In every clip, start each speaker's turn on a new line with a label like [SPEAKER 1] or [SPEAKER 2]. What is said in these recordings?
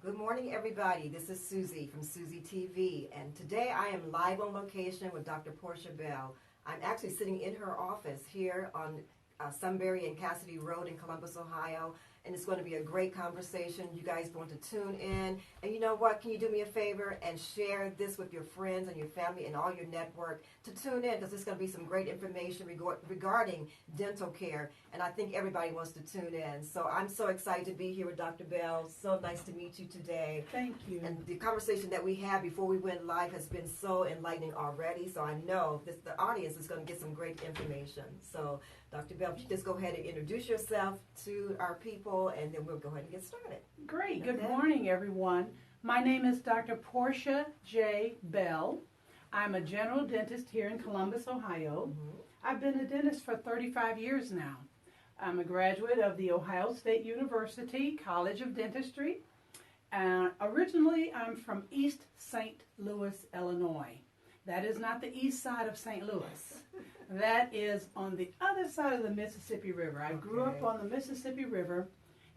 [SPEAKER 1] Good morning, everybody. This is Susie from Susie TV, and today I am live on location with Dr. Portia Bell. I'm actually sitting in her office here on Sunbury and Cassidy Road in Columbus, Ohio, and it's going to be a great conversation. You guys want to tune in, and you know what? Can you do me a favor and share this with your friends and your family and all your network to tune in, because there's going to be some great information regarding dental care, and I think everybody wants to tune in. So I'm so excited to be here with Dr. Bell. So nice to meet you today.
[SPEAKER 2] Thank you.
[SPEAKER 1] And the conversation that we had before we went live has been so enlightening already, so I know the audience is going to get some great information. So Dr. Bell, if you just go ahead and introduce yourself to our people, and then we'll go ahead and get started.
[SPEAKER 2] Great. Good morning, everyone. My name is Dr. Portia J. Bell. I'm a general dentist here in Columbus, Ohio. I've been a dentist for 35 years now. I'm a graduate of the Ohio State University College of Dentistry. Originally, I'm from East St. Louis, Illinois. That is not the east side of St. Louis. That is on the other side of the Mississippi River. I grew up on the Mississippi River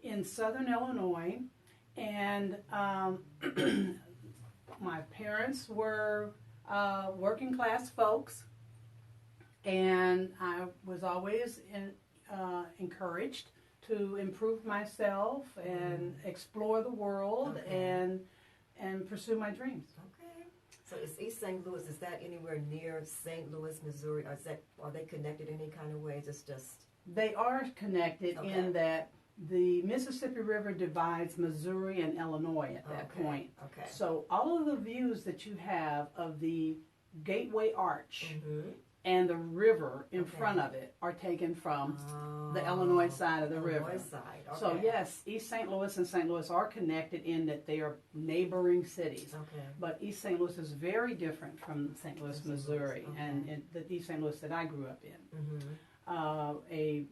[SPEAKER 2] in southern Illinois, and my parents were working class folks, and I was always encouraged to improve myself and explore the world and pursue my dreams.
[SPEAKER 1] So is East St. Louis, is that anywhere near St. Louis, Missouri? Or are they connected any kind of way?
[SPEAKER 2] They are connected in that the Mississippi River divides Missouri and Illinois at that point. So all of the views that you have of the Gateway Arch and the river in front of it are taken from the Illinois side of the river. So yes, East St. Louis and St. Louis are connected in that they are neighboring cities. But East St. Louis is very different from St. Louis, Missouri, and the East St. Louis that I grew up in. A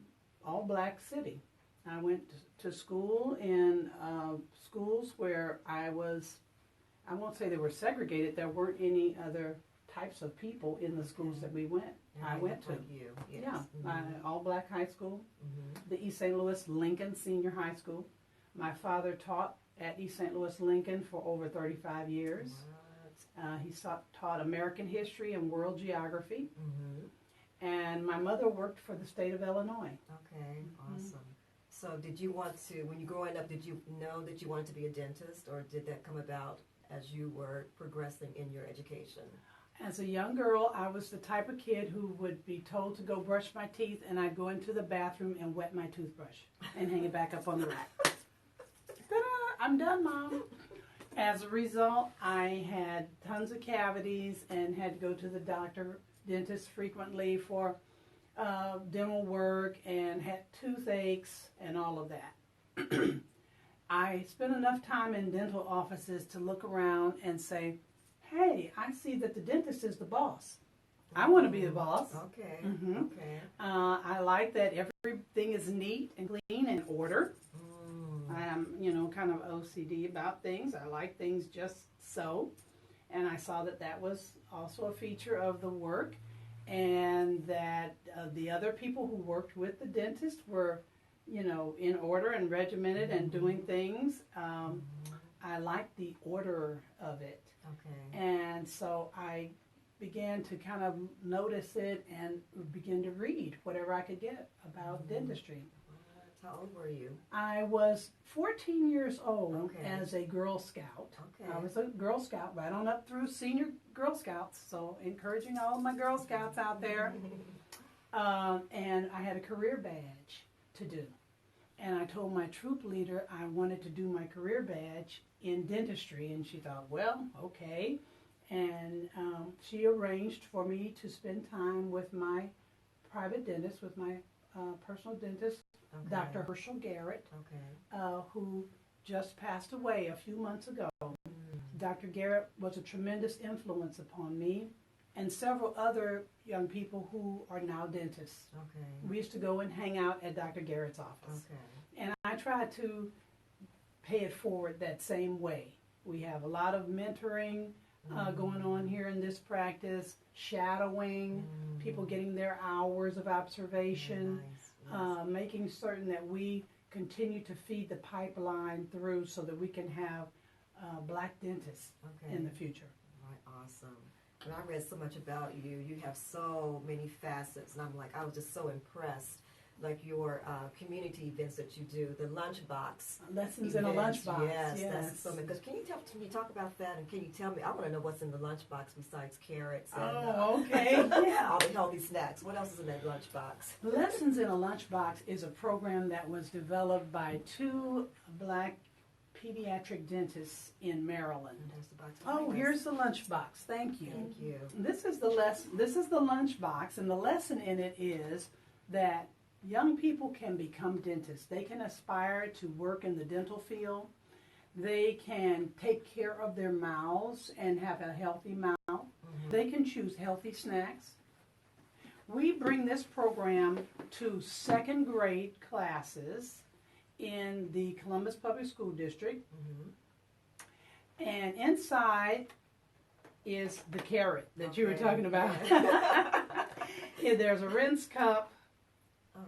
[SPEAKER 2] all-black city. I went to school in schools where I won't say they were segregated, there weren't any other types of people in the schools that I went to. All black high school, the East St. Louis Lincoln Senior High School. My father taught at East St. Louis Lincoln for over 35 years. He taught American history and world geography. And my mother worked for the state of Illinois.
[SPEAKER 1] Awesome. So did you want to, when you were growing up, did you know that you wanted to be a dentist, or did that come about as you were progressing in your education?
[SPEAKER 2] As a young girl, I was the type of kid who would be told to go brush my teeth, and I'd go into the bathroom and wet my toothbrush and hang it back up on the rack. Ta-da! I'm done, Mom. As a result, I had tons of cavities and had to go to the dentist frequently for dental work, and had toothaches and all of that. I spent enough time in dental offices to look around and say, hey, I see that the dentist is the boss. I want to be the boss. I like that everything is neat and clean and in order. I am, kind of OCD about things. I like things just so. And I saw that that was also a feature of the work, and that the other people who worked with the dentist were, in order and regimented and doing things. I liked the order of it. And so I began to kind of notice it and begin to read whatever I could get about dentistry.
[SPEAKER 1] How old were you?
[SPEAKER 2] I was 14 years old as a Girl Scout. I was a Girl Scout right on up through senior Girl Scouts, so encouraging all of my Girl Scouts out there. And I had a career badge to do. And I told my troop leader I wanted to do my career badge in dentistry, and she thought, well, okay. And she arranged for me to spend time with my private dentist, with my personal dentist, Dr. Herschel Garrett, who just passed away a few months ago. Dr. Garrett was a tremendous influence upon me and several other young people who are now dentists. We used to go and hang out at Dr. Garrett's office. And I try to pay it forward that same way. We have a lot of mentoring going on here in this practice, shadowing, people getting their hours of observation, making certain that we continue to feed the pipeline through so that we can have black dentists in the future.
[SPEAKER 1] Right, awesome. And I read so much about you. You have so many facets, and I was just so impressed. Like your community events that you do, the lunchbox
[SPEAKER 2] lessons in a lunchbox.
[SPEAKER 1] Yes, that's so. Because can you talk about that, and can you tell me? I want to know what's in the lunchbox besides carrots. And,
[SPEAKER 2] okay. Yeah.
[SPEAKER 1] All the healthy snacks. What else is in that lunchbox?
[SPEAKER 2] Lessons in a Lunchbox is a program that was developed by 2 black pediatric dentists in Maryland. Here's the lunchbox. Thank you.
[SPEAKER 1] Thank you.
[SPEAKER 2] This is the lunchbox, and the lesson in it is that young people can become dentists. They can aspire to work in the dental field. They can take care of their mouths and have a healthy mouth. Mm-hmm. They can choose healthy snacks. We bring this program to 2nd grade classes in the Columbus Public School District. Mm-hmm. And inside is the carrot that you were talking about. Yeah, there's a rinse cup.
[SPEAKER 1] Oh,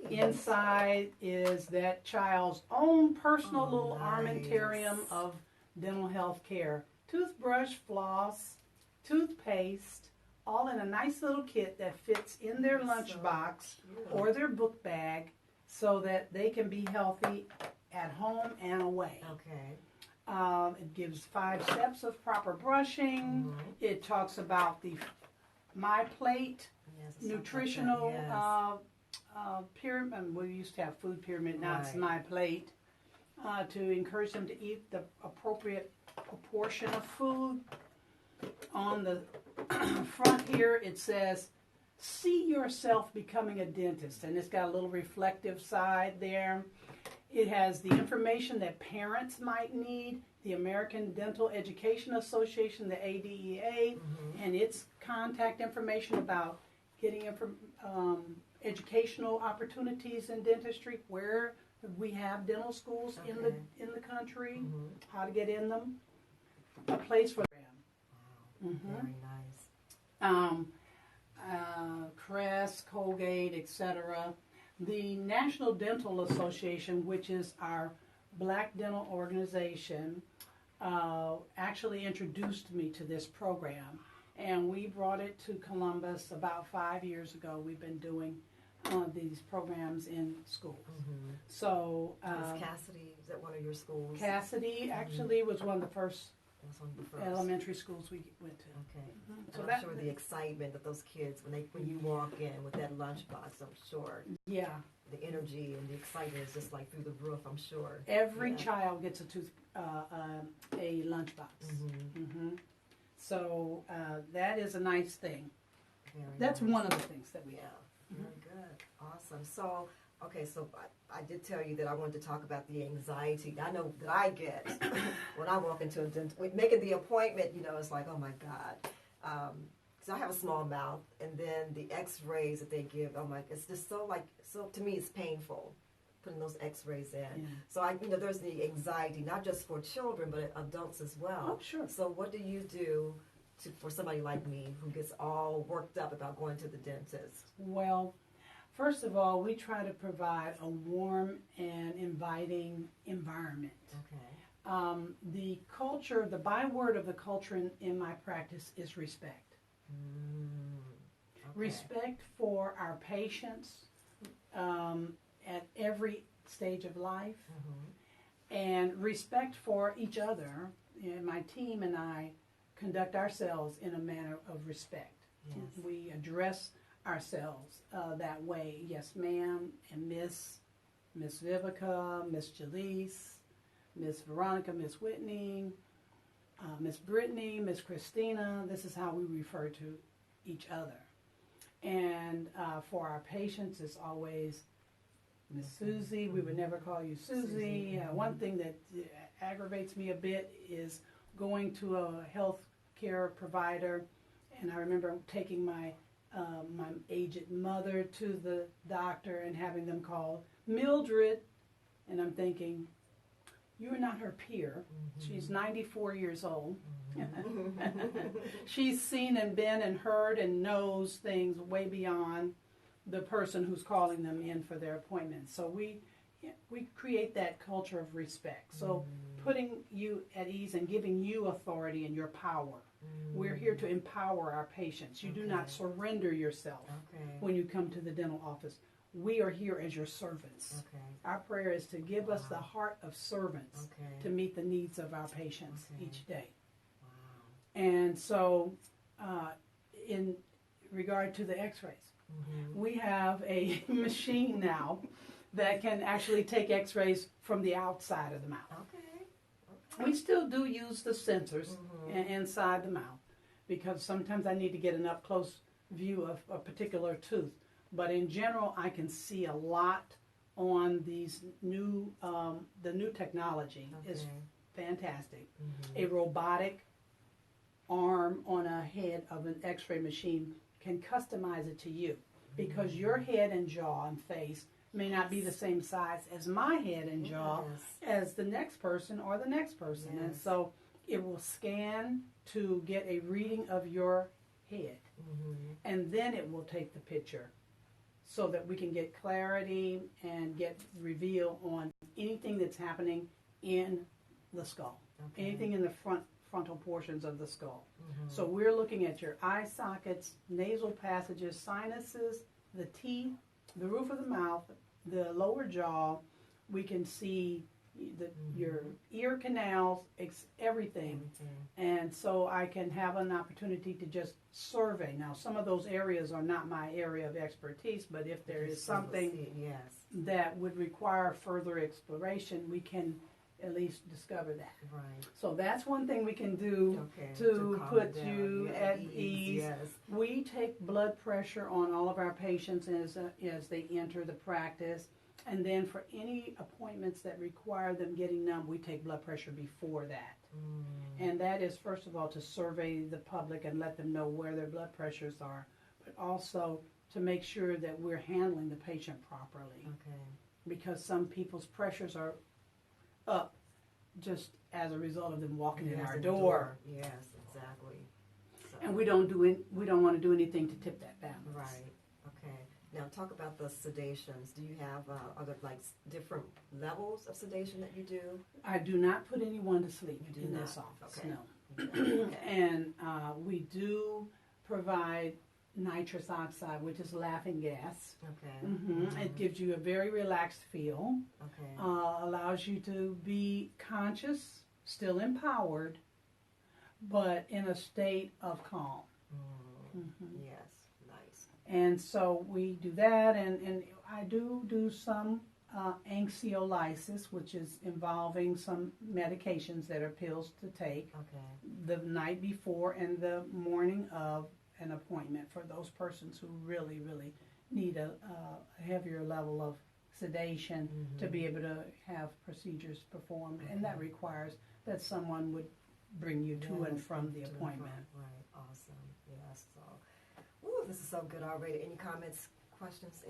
[SPEAKER 1] sweet.
[SPEAKER 2] Inside is that child's own personal little armamentarium of dental health care. Toothbrush, floss, toothpaste, all in a nice little kit that fits in their lunchbox or their book bag so that they can be healthy at home and away.
[SPEAKER 1] Okay.
[SPEAKER 2] It gives 5 steps of proper brushing. Mm-hmm. It talks about the My Plate nutritional pyramid. We used to have food pyramid, now it's My Plate, to encourage them to eat the appropriate proportion of food. On the front here it says, see yourself becoming a dentist, and it's got a little reflective side there. It has the information that parents might need, the American Dental Education Association, the ADEA, mm-hmm. and its contact information about getting educational opportunities in dentistry, where we have dental schools in the country, mm-hmm. how to get in them, a place for them.
[SPEAKER 1] Wow, mm-hmm. Very nice.
[SPEAKER 2] Crest, Colgate, etc. The National Dental Association, which is our black dental organization, actually introduced me to this program, and we brought it to Columbus about 5 years ago. We've been doing these programs in schools. Mm-hmm. So
[SPEAKER 1] was Cassidy, is that one of your schools?
[SPEAKER 2] Cassidy actually was one of the first elementary schools we went to.
[SPEAKER 1] Okay. Mm-hmm. So I'm sure the excitement that those kids, when you walk in with that lunchbox, I'm sure.
[SPEAKER 2] Yeah.
[SPEAKER 1] The energy and the excitement is just like through the roof, I'm sure.
[SPEAKER 2] Every child gets a lunchbox. Mm-hmm. Mm-hmm. So that is a nice thing. That's nice. One of the things that we have.
[SPEAKER 1] Mm-hmm. Very good. Awesome. So, so I did tell you that I wanted to talk about the anxiety I know that I get when I walk into a dentist. Making the appointment, it's like, oh my God. So I have a small mouth, and then the x-rays that they give, it's just so to me it's painful putting those x-rays in. Yeah. So there's the anxiety, not just for children, but adults as well.
[SPEAKER 2] Oh, sure.
[SPEAKER 1] So what do you do for somebody like me who gets all worked up about going to the dentist?
[SPEAKER 2] Well, first of all, we try to provide a warm and inviting environment.
[SPEAKER 1] Okay.
[SPEAKER 2] The culture, the byword of the culture in my practice is respect.
[SPEAKER 1] Okay.
[SPEAKER 2] Respect for our patients at every stage of life, mm-hmm. and respect for each other. My team and I conduct ourselves in a manner of respect. Yes. We address ourselves that way. Yes, ma'am, and Miss Vivica, Miss Jalise, Miss Veronica, Miss Whitney, Miss Brittany, Miss Christina. This is how we refer to each other. And for our patients, it's always Miss Susie. We would never call you Susie. One thing that aggravates me a bit is going to a health care provider, and I remember taking my aged mother to the doctor and having them call Mildred, and I'm thinking, you're not her peer. Mm-hmm. She's 94 years old. Mm-hmm. She's seen and been and heard and knows things way beyond the person who's calling them in for their appointment. So we we create that culture of respect. So putting you at ease and giving you authority and your power. We're here to empower our patients. You do not surrender yourself when you come to the dental office. We are here as your servants. Our prayer is to give us the heart of servants to meet the needs of our patients each day. And so in regard to the x-rays, we have a machine now that can actually take x-rays from the outside of the mouth. We still do use the sensors inside the mouth because sometimes I need to get an up-close view of a particular tooth. But in general, I can see a lot on these new, the new technology is fantastic. A robotic arm on a head of an x-ray machine can customize it to you because your head and jaw and face may not be the same size as my head and jaw as the next person or the next person. And so it will scan to get a reading of your head. And then it will take the picture so that we can get clarity and get reveal on anything that's happening in the skull, anything in the frontal portions of the skull. So we're looking at your eye sockets, nasal passages, sinuses, the teeth, the roof of the mouth, the lower jaw. We can see your ear canals, everything. And so I can have an opportunity to just survey. Now, some of those areas are not my area of expertise, but if there is something that would require further exploration, we can at least discover that. So that's one thing we can do to put you at ease. We take blood pressure on all of our patients as they enter the practice. And then for any appointments that require them getting numb, we take blood pressure before that. And that is, first of all, to survey the public and let them know where their blood pressures are, but also to make sure that we're handling the patient properly. Because some people's pressures are up just as a result of them walking in our door.
[SPEAKER 1] Yes, exactly. So.
[SPEAKER 2] And we don't want to do anything to tip that balance.
[SPEAKER 1] Okay. Now talk about the sedations. Do you have other different levels of sedation that you do?
[SPEAKER 2] I do not put anyone to sleep in this office. No. And we do provide nitrous oxide, which is laughing gas. It gives you a very relaxed feel. Allows you to be conscious, still empowered, but in a state of calm.
[SPEAKER 1] Yes, nice.
[SPEAKER 2] And so we do that, and I do some anxiolysis, which is involving some medications that are pills to take the night before and the morning of an appointment for those persons who really, really need a heavier level of sedation to be able to have procedures performed. And that requires that someone would bring you to and from the appointment.
[SPEAKER 1] Awesome. Yes. So, ooh, this is so good already. Any comments, questions?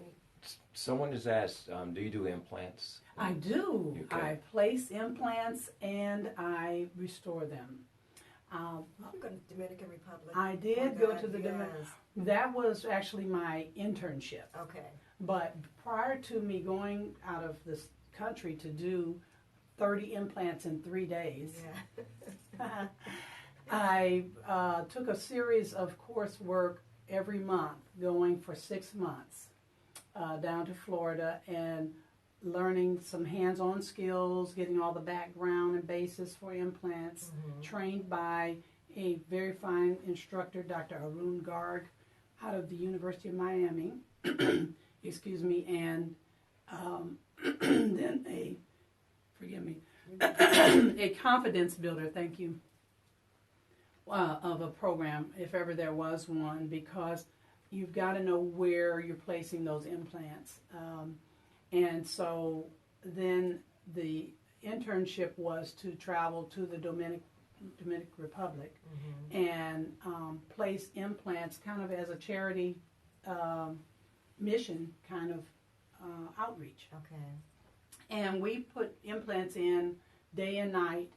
[SPEAKER 3] Someone just asked, do you do implants?
[SPEAKER 2] I do. I place implants and I restore them.
[SPEAKER 1] You go to the Dominican Republic.
[SPEAKER 2] I did go to the Dominican. That was actually my internship. But prior to me going out of this country to do 30 implants in 3 days, I took a series of coursework every month, going for 6 months down to Florida and learning some hands-on skills, getting all the background and basis for implants, trained by a very fine instructor, Dr. Arun Garg, out of the University of Miami, excuse me, and then a confidence builder, thank you, of a program, if ever there was one, because you've got to know where you're placing those implants. And so then the internship was to travel to the Dominican Republic and place implants kind of as a charity mission kind of outreach. And we put implants in day and night.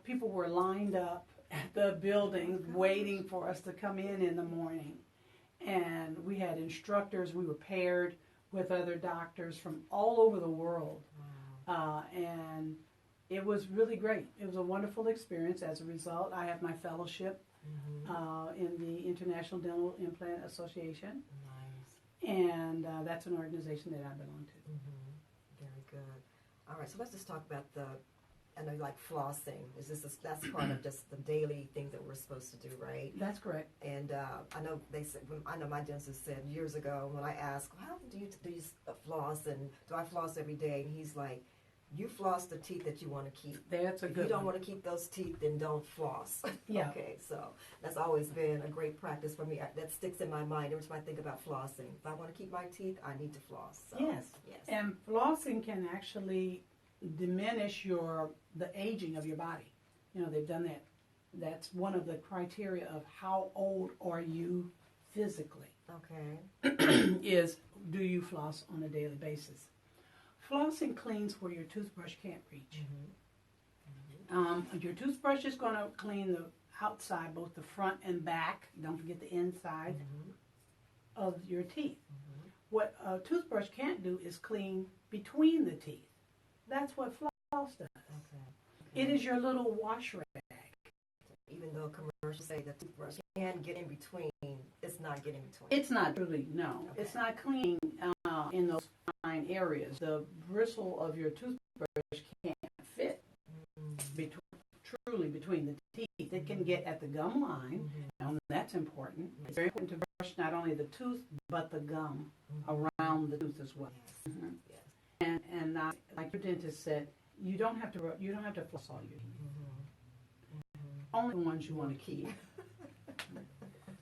[SPEAKER 2] People were lined up at the building waiting for us to come in the morning. And we had instructors. We were paired with other doctors from all over the world And it was really great. It was a wonderful experience. As a result, I have my fellowship in the International Dental Implant Association.
[SPEAKER 1] Nice.
[SPEAKER 2] And that's an organization that I belong to.
[SPEAKER 1] Very good. All right, so let's just talk about I know you like flossing. That's part of just the daily things that we're supposed to do, right?
[SPEAKER 2] That's correct.
[SPEAKER 1] And I know my dentist said years ago when I asked, how do you floss, and do I floss every day? And he's like, you floss the teeth that you want to keep.
[SPEAKER 2] That's a good one.
[SPEAKER 1] If you don't want to keep those teeth, then don't floss.
[SPEAKER 2] Yeah.
[SPEAKER 1] Okay, so that's always been a great practice for me. That sticks in my mind every time I think about flossing. If I want to keep my teeth, I need to floss. So,
[SPEAKER 2] yes. And flossing can actually diminish the aging of your body. You know, they've done that. That's one of the criteria of how old are you physically.
[SPEAKER 1] Okay.
[SPEAKER 2] Is, do you floss on a daily basis? Flossing cleans where your toothbrush can't reach. Your toothbrush is going to clean the outside, both the front and back. Don't forget the inside of your teeth. What a toothbrush can't do is clean between the teeth. That's what floss does. It is your little wash rag.
[SPEAKER 1] Even though commercials say the toothbrush can get in between, it's not getting between.
[SPEAKER 2] It's not really, no. Okay. It's not cleaning in those fine areas. The bristle of your toothbrush can't fit truly between the teeth. It can get at the gum line, and that's important. It's very important to brush not only the tooth, but the gum around the tooth as well. Yes. And like your dentist said, you don't have to floss all your teeth. Only the ones you want to keep.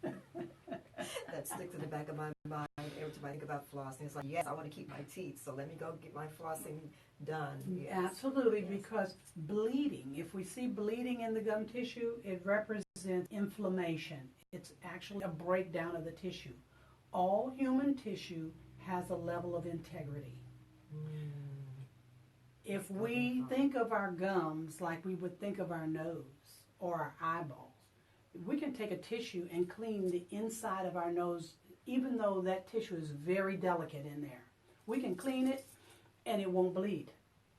[SPEAKER 1] That sticks in the back of my mind every time I think about flossing. It's like, yes, I want to keep my teeth, so let me go get my flossing done. Yes.
[SPEAKER 2] Absolutely, yes. Because bleeding, if we see bleeding in the gum tissue, it represents inflammation. It's actually a breakdown of the tissue. All human tissue has a level of integrity. If we think of our gums like we would think of our nose or our eyeballs, we can take a tissue and clean the inside of our nose, even though that tissue is very delicate in there. We can clean it and it won't bleed.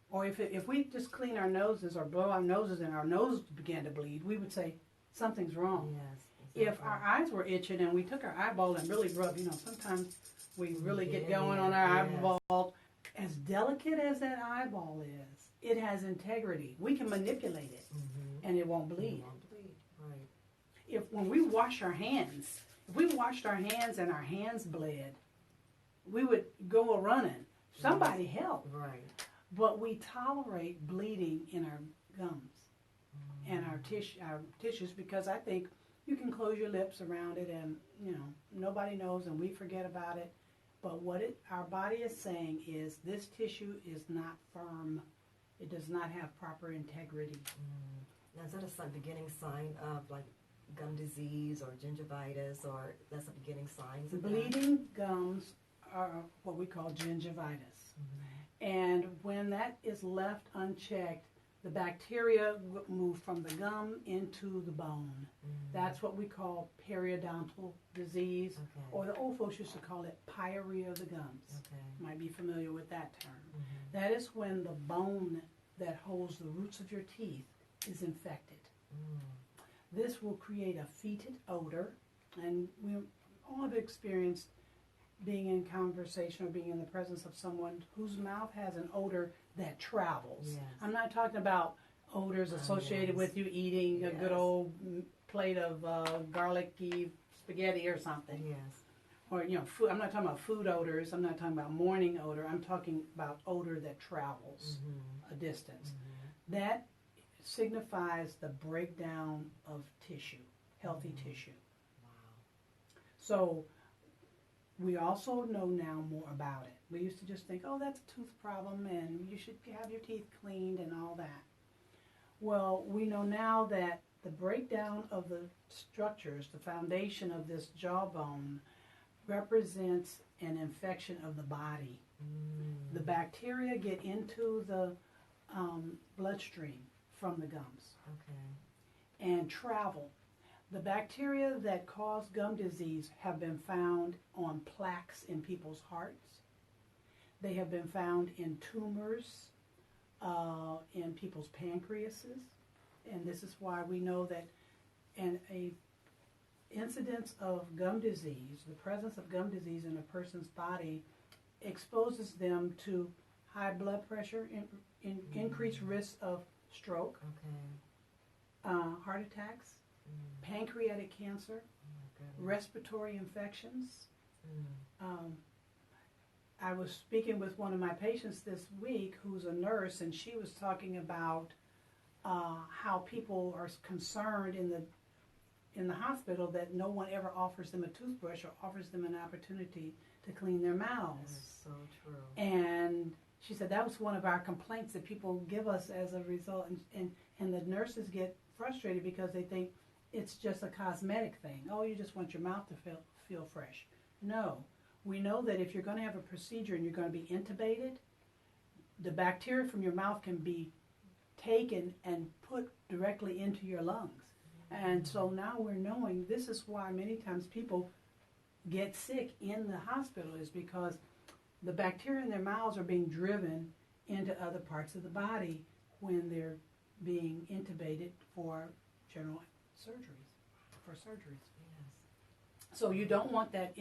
[SPEAKER 2] Or if we just clean our noses or blow our noses and our nose began to bleed, we would say something's wrong.
[SPEAKER 1] Yes,
[SPEAKER 2] if our eyes were itching and we took our eyeball and really rubbed, sometimes we really get going on our eyeball. As delicate as that eyeball is, it has integrity. We can manipulate it and it won't bleed. Right. When we wash our hands, if we washed our hands and our hands bled, we would go running. Somebody help.
[SPEAKER 1] Right.
[SPEAKER 2] But we tolerate bleeding in our gums and our tissues because I think you can close your lips around it and, nobody knows and we forget about it. But what our body is saying is this tissue is not firm. It does not have proper integrity.
[SPEAKER 1] Now, is that a beginning sign of like gum disease or gingivitis, or that's a beginning sign?
[SPEAKER 2] Bleeding gums are what we call gingivitis. And when that is left unchecked, the bacteria move from the gum into the bone. That's what we call periodontal disease, or the old folks used to call it pyorrhea of the gums. Might be familiar with that term. That is when the bone that holds the roots of your teeth is infected. This will create a fetid odor, and we all have experienced being in conversation or being in the presence of someone whose mouth has an odor that travels.
[SPEAKER 1] Yes.
[SPEAKER 2] I'm not talking about odors associated with you eating a good old plate of garlicky spaghetti or something.
[SPEAKER 1] Yes.
[SPEAKER 2] Or, food. I'm not talking about food odors. I'm not talking about morning odor. I'm talking about odor that travels a distance. That signifies the breakdown of tissue, healthy tissue.
[SPEAKER 1] Wow.
[SPEAKER 2] So we also know now more about it. We used to just think, oh, that's a tooth problem and you should have your teeth cleaned and all that. Well, we know now that the breakdown of the structures, the foundation of this jawbone, represents an infection of the body. The bacteria get into the bloodstream from the gums and travel. The bacteria that cause gum disease have been found on plaques in people's hearts. They have been found in tumors in people's pancreases, and this is why we know that a incidence of gum disease, the presence of gum disease in a person's body, exposes them to high blood pressure, increased risk of stroke, heart attacks, pancreatic cancer, respiratory infections. I was speaking with one of my patients this week who's a nurse, and she was talking about how people are concerned in the hospital that no one ever offers them a toothbrush or offers them an opportunity to clean their mouths.
[SPEAKER 1] That's so true.
[SPEAKER 2] And she said that was one of our complaints that people give us as a result, and the nurses get frustrated because they think it's just a cosmetic thing. Oh, you just want your mouth to feel fresh. No. We know that if you're going to have a procedure and you're going to be intubated, the bacteria from your mouth can be taken and put directly into your lungs. And so now we're knowing this is why many times people get sick in the hospital, is because the bacteria in their mouths are being driven into other parts of the body when they're being intubated for general surgeries. Yes. So you don't want that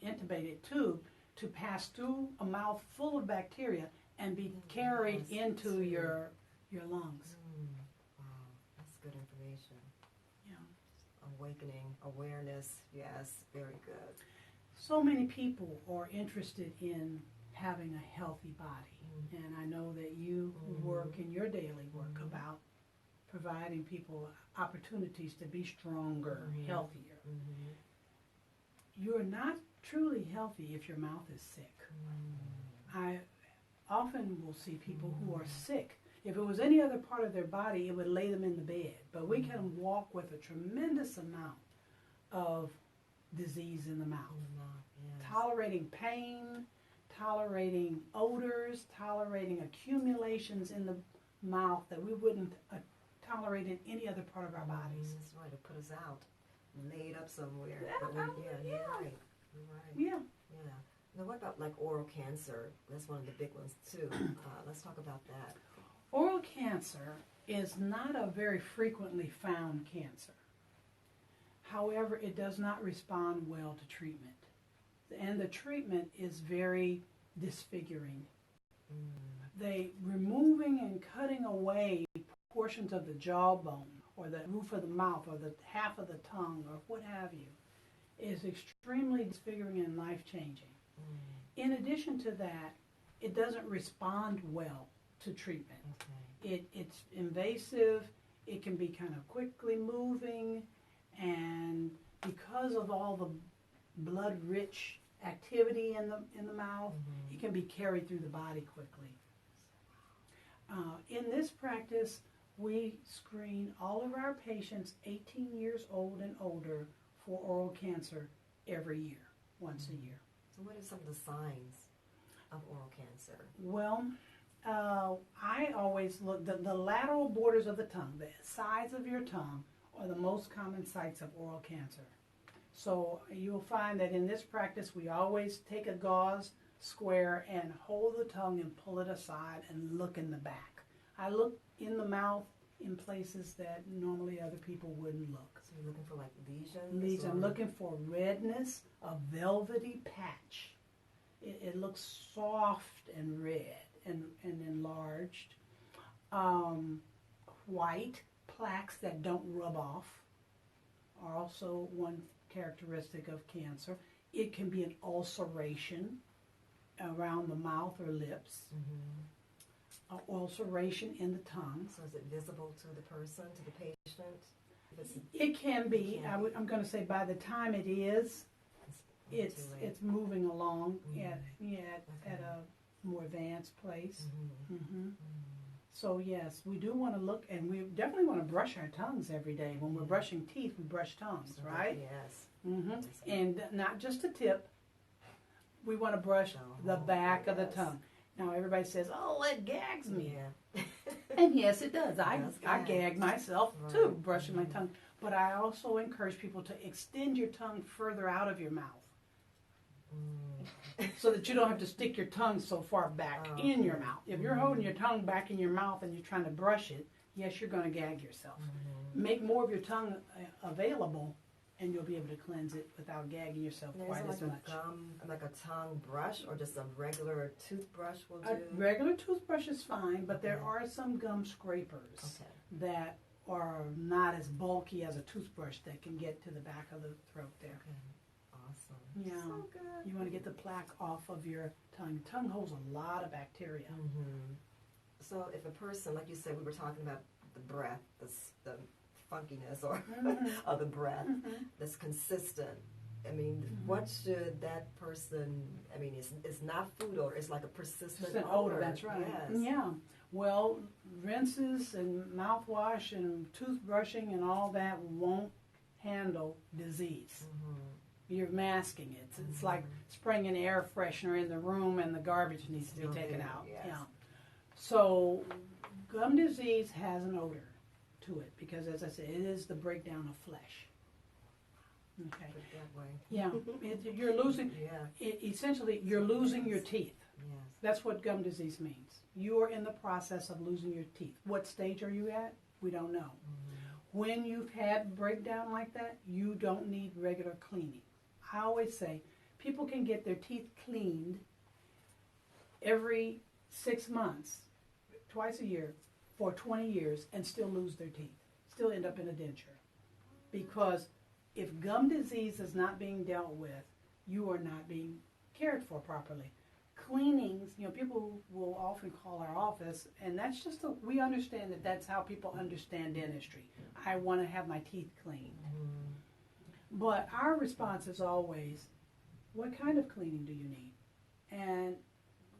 [SPEAKER 2] intubated tube to pass through a mouth full of bacteria and be carried into your lungs.
[SPEAKER 1] Wow, that's good information.
[SPEAKER 2] Yeah.
[SPEAKER 1] Awakening, awareness, yes, very good.
[SPEAKER 2] So many people are interested in having a healthy body, and I know that you work in your daily work about providing people opportunities to be stronger, healthier. You're not truly healthy if your mouth is sick. I often will see people who are sick. If it was any other part of their body, it would lay them in the bed. But we can walk with a tremendous amount of disease in the mouth. Tolerating pain, tolerating odors, tolerating accumulations in the mouth that we wouldn't tolerate in any other part of our bodies.
[SPEAKER 1] That's right, to put us out, laid up somewhere.
[SPEAKER 2] Yeah.
[SPEAKER 1] You're right.
[SPEAKER 2] Yeah.
[SPEAKER 1] Now, what about like oral cancer? That's one of the big ones too. Let's talk about that.
[SPEAKER 2] Oral cancer is not a very frequently found cancer. However, it does not respond well to treatment. And the treatment is very disfiguring. They removing and cutting away portions of the jawbone or the roof of the mouth or the half of the tongue or what have you is extremely disfiguring and life-changing. In addition to that, it doesn't respond well to treatment. It's invasive, it can be kind of quickly moving, and because of all the blood-rich activity in the mouth, it can be carried through the body quickly. In this practice, we screen all of our patients 18 years old and older for oral cancer every year, once a year.
[SPEAKER 1] So what are some of the signs of oral cancer?
[SPEAKER 2] Well, I always look, the lateral borders of the tongue, the sides of your tongue, are the most common sites of oral cancer. So you'll find that in this practice, we always take a gauze square and hold the tongue and pull it aside and look in the back. I look in the mouth in places that normally other people wouldn't look.
[SPEAKER 1] So you're looking for like lesions?
[SPEAKER 2] Lesions. I'm looking for redness, a velvety patch. It looks soft and red and enlarged. White plaques that don't rub off are also one characteristic of cancer. It can be an ulceration around the mouth or lips. An ulceration in the tongue.
[SPEAKER 1] So is it visible to the person, to the patient?
[SPEAKER 2] It can be. I'm going to say by the time it is, it's moving along at a more advanced place. So yes, we do want to look, and we definitely want to brush our tongues every day. When we're brushing teeth, we brush tongues, right?
[SPEAKER 1] Yes.
[SPEAKER 2] And not just the tip. We want to brush the back of the tongue. Now everybody says, "Oh, it gags me."
[SPEAKER 1] Yeah.
[SPEAKER 2] And yes, it does. I
[SPEAKER 1] gag.
[SPEAKER 2] gag myself too, brushing my tongue. But I also encourage people to extend your tongue further out of your mouth. so that you don't have to stick your tongue so far back in your mouth. If you're holding your tongue back in your mouth and you're trying to brush it, yes, you're going to gag yourself. Make more of your tongue available, and you'll be able to cleanse it without gagging yourself quite as much.
[SPEAKER 1] Like a tongue brush, or just a regular toothbrush will do?
[SPEAKER 2] A regular toothbrush is fine, but there are some gum scrapers that are not as bulky as a toothbrush that can get to the back of the throat there.
[SPEAKER 1] Awesome.
[SPEAKER 2] Yeah.
[SPEAKER 1] So good.
[SPEAKER 2] You want to get the plaque off of your tongue. Tongue holds a lot of bacteria.
[SPEAKER 1] So if a person, like you said, we were talking about the breath, the funkiness or of the breath that's consistent. I mean, what should that person, I mean, it's not food odor, it's like a persistent odor.
[SPEAKER 2] That's right.
[SPEAKER 1] Yes.
[SPEAKER 2] Yeah. Well, rinses and mouthwash and toothbrushing and all that won't handle disease. You're masking it. It's like spraying an air freshener in the room and the garbage needs to be taken out.
[SPEAKER 1] Yes.
[SPEAKER 2] Yeah. So gum disease has an odor to it because, as I said, it is the breakdown of flesh. Okay.
[SPEAKER 1] Put it that way.
[SPEAKER 2] Yeah. You're losing, essentially, you're losing your teeth.
[SPEAKER 1] Yes.
[SPEAKER 2] That's what gum disease means. You are in the process of losing your teeth. What stage are you at? We don't know. When you've had breakdown like that, you don't need regular cleaning. I always say people can get their teeth cleaned every 6 months, twice a year, for 20 years and still lose their teeth, still end up in a denture. Because if gum disease is not being dealt with, you are not being cared for properly. Cleanings, people will often call our office, and that's just, we understand that that's how people understand dentistry. I want to have my teeth cleaned. But our response is always, what kind of cleaning do you need? And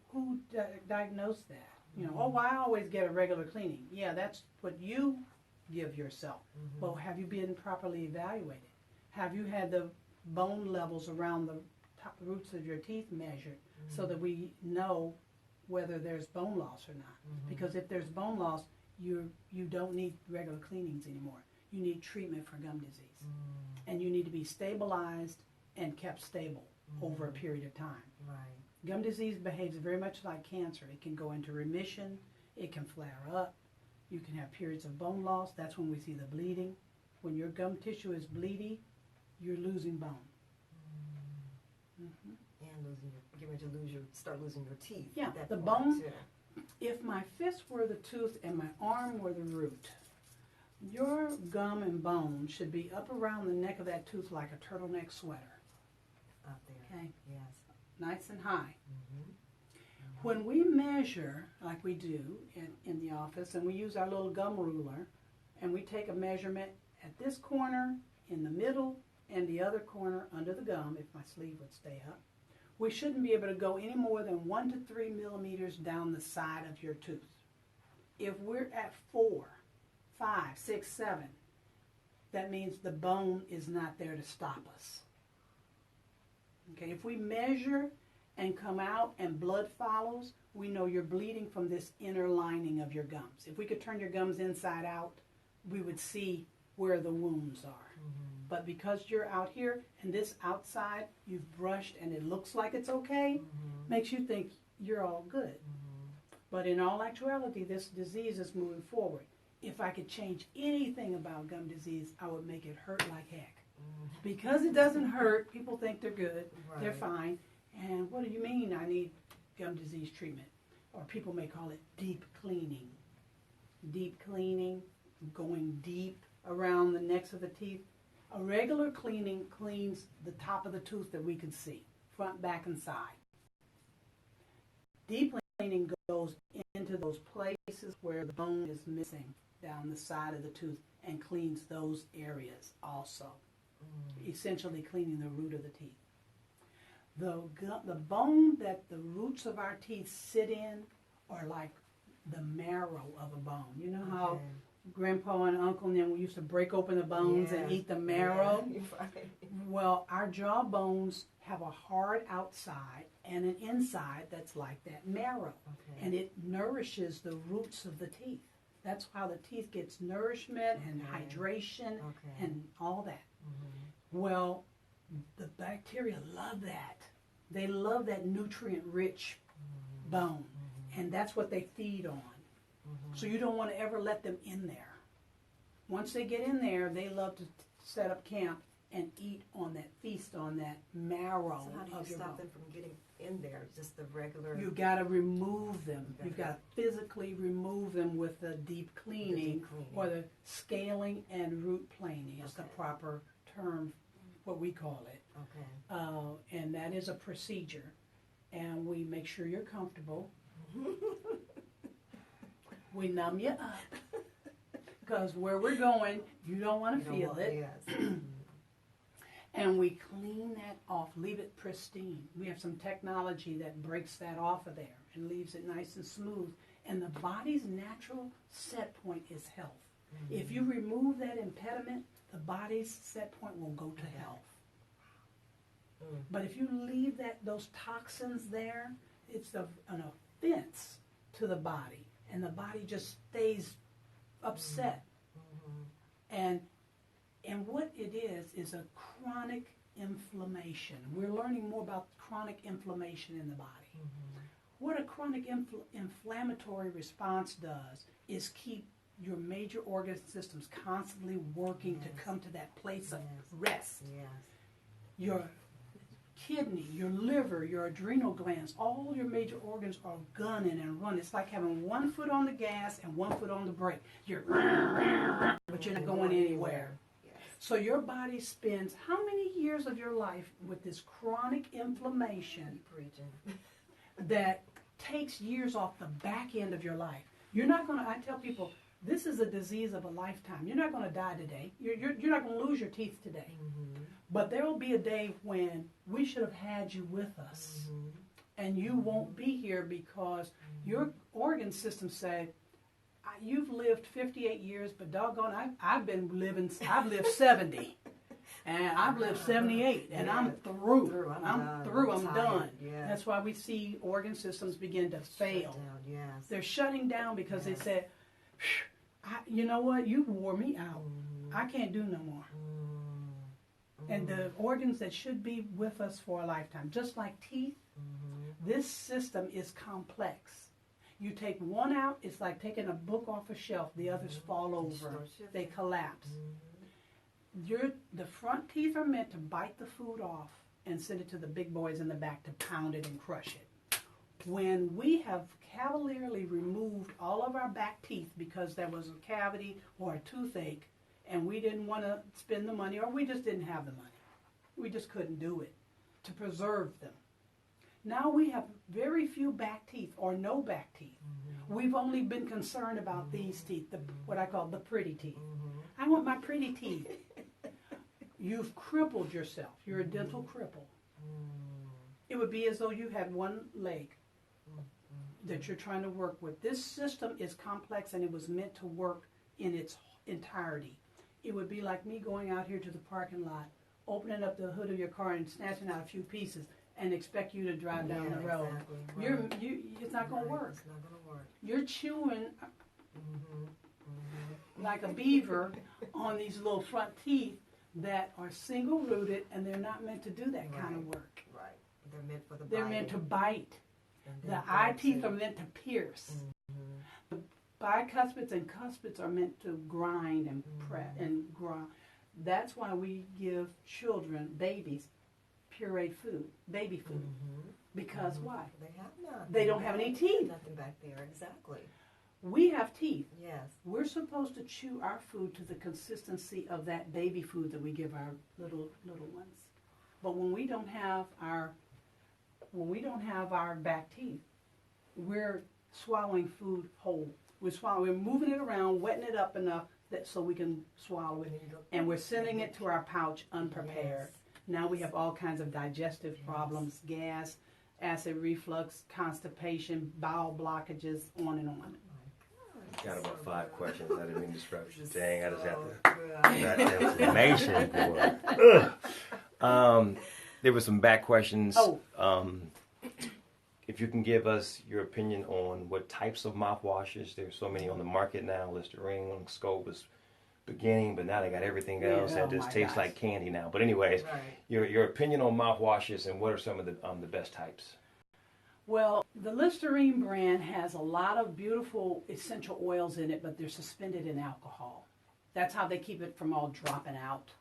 [SPEAKER 2] who diagnosed that? I always get a regular cleaning. Yeah, that's what you give yourself. But have you been properly evaluated? Have you had the bone levels around the top roots of your teeth measured so that we know whether there's bone loss or not? Because if there's bone loss, you don't need regular cleanings anymore. You need treatment for gum disease. And you need to be stabilized and kept stable over a period of time.
[SPEAKER 1] Right.
[SPEAKER 2] Gum disease behaves very much like cancer. It can go into remission. It can flare up. You can have periods of bone loss. That's when we see the bleeding. When your gum tissue is bleedy, you're losing bone.
[SPEAKER 1] And getting ready to start losing your teeth.
[SPEAKER 2] Yeah,
[SPEAKER 1] at that
[SPEAKER 2] the
[SPEAKER 1] point,
[SPEAKER 2] bone.
[SPEAKER 1] too.
[SPEAKER 2] If my fist were the tooth and my arm were the root, your gum and bone should be up around the neck of that tooth like a turtleneck sweater.
[SPEAKER 1] Up there.
[SPEAKER 2] Okay.
[SPEAKER 1] Yes.
[SPEAKER 2] Nice and high. When we measure, like we do in the office, and we use our little gum ruler, and we take a measurement at this corner, in the middle, and the other corner under the gum, if my sleeve would stay up, we shouldn't be able to go any more than 1 to 3 millimeters down the side of your tooth. If we're at 4, 5, 6, 7, that means the bone is not there to stop us. Okay, if we measure and come out and blood follows, we know you're bleeding from this inner lining of your gums. If we could turn your gums inside out, we would see where the wounds are. But because you're out here and this outside, you've brushed and it looks like it's okay, makes you think you're all good. But in all actuality, this disease is moving forward. If I could change anything about gum disease, I would make it hurt like heck. Because it doesn't hurt, people think they're good, they're fine. And what do you mean I need gum disease treatment? Or people may call it deep cleaning. Deep cleaning, going deep around the necks of the teeth. A regular cleaning cleans the top of the tooth that we can see, front, back, and side. Deep cleaning goes into those places where the bone is missing down the side of the tooth and cleans those areas also. Essentially cleaning the root of the teeth. The bone that the roots of our teeth sit in are like the marrow of a bone. You know how Grandpa and Uncle and them used to break open the bones and eat the marrow? Well, our jaw bones have a hard outside and an inside that's like that marrow. And it nourishes the roots of the teeth. That's how the teeth gets nourishment and hydration and all that. Well, the bacteria love that. They love that nutrient-rich bone, and that's what they feed on. So you don't want to ever let them in there. Once they get in there, they love to set up camp and eat on that, feast on that marrow
[SPEAKER 1] so how do you
[SPEAKER 2] of your
[SPEAKER 1] stop
[SPEAKER 2] bone.
[SPEAKER 1] them from getting in there? Just the regular.
[SPEAKER 2] You've got to remove them. You've got to physically remove them with the deep cleaning, or the scaling and root planing is the proper term, what we call it.
[SPEAKER 1] Okay.
[SPEAKER 2] And that is a procedure. And we make sure you're comfortable. We numb you up. Because where we're going, you don't want to feel it.
[SPEAKER 1] Yes.
[SPEAKER 2] And we clean that off, leave it pristine. We have some technology that breaks that off of there and leaves it nice and smooth. And the body's natural set point is health. If you remove that impediment, the body's set point will go to health. But if you leave those toxins there, it's an offense to the body. And the body just stays upset. And what it is a chronic inflammation. We're learning more about chronic inflammation in the body. What a chronic inflammatory response does is keep your major organ systems constantly working to come to that place of rest. Your kidney, your liver, your adrenal glands, all your major organs are gunning and running. It's like having one foot on the gas and one foot on the brake. But you're not going anywhere. So your body spends how many years of your life with this chronic inflammation that takes years off the back end of your life? You're not going to, I tell people, this is a disease of a lifetime. You're not going to die today. You're not going to lose your teeth today. But there will be a day when we should have had you with us. And you won't be here because your organ system say, you've lived 58 years, but doggone, I've lived 70. And I've lived 78, and I'm through. I'm done. That's why we see organ systems begin to fail. They're shutting down because they said, you know what, you wore me out. I can't do no more. And the organs that should be with us for a lifetime, just like teeth, this system is complex. You take one out, it's like taking a book off a shelf. The others fall over. They collapse. The front teeth are meant to bite the food off and send it to the big boys in the back to pound it and crush it. When we have cavalierly removed all of our back teeth because there was a cavity or a toothache and we didn't want to spend the money, or we just didn't have the money. We just couldn't do it to preserve them. Now we have very few back teeth or no back teeth. We've only been concerned about these teeth, what I call the pretty teeth. I want my pretty teeth. You've crippled yourself. You're a dental cripple. It would be as though you had one leg that you're trying to work with. This system is complex and it was meant to work in its entirety. It would be like me going out here to the parking lot, opening up the hood of your car and snatching out a few pieces and expect you to drive down the road. It's not going to work.
[SPEAKER 1] It's not going to work.
[SPEAKER 2] You're chewing like a beaver on these little front teeth that are single-rooted, and they're not meant to do that kind of work.
[SPEAKER 1] Right. They're meant for the
[SPEAKER 2] They're meant to bite. The eye teeth are meant to pierce. The bicuspids and cuspids are meant to grind and press and grind. That's why we give children, babies, pureed food, baby food. Because why?
[SPEAKER 1] They have none.
[SPEAKER 2] They don't have any teeth.
[SPEAKER 1] Nothing back there, exactly.
[SPEAKER 2] We have teeth.
[SPEAKER 1] Yes.
[SPEAKER 2] We're supposed to chew our food to the consistency of that baby food that we give our little ones. But when we don't have our back teeth, we're swallowing food whole. We're moving it around, wetting it up enough so we can swallow it, and we're sending it to our pouch unprepared. Now we have all kinds of digestive problems, gas, acid reflux, constipation, bowel blockages, on and on.
[SPEAKER 3] Got about 5 questions. I didn't mean to disrupt you. Dang, I just have to got information for. There were some back questions. If you can give us your opinion on what types of mouthwashes. There's so many on the market now. Listerine, Scobus, beginning, but now they got everything else and it just tastes like candy now. But anyways, your opinion on mouthwashes and what are some of the best types?
[SPEAKER 2] Well, the Listerine brand has a lot of beautiful essential oils in it, but they're suspended in alcohol. That's how they keep it from all dropping out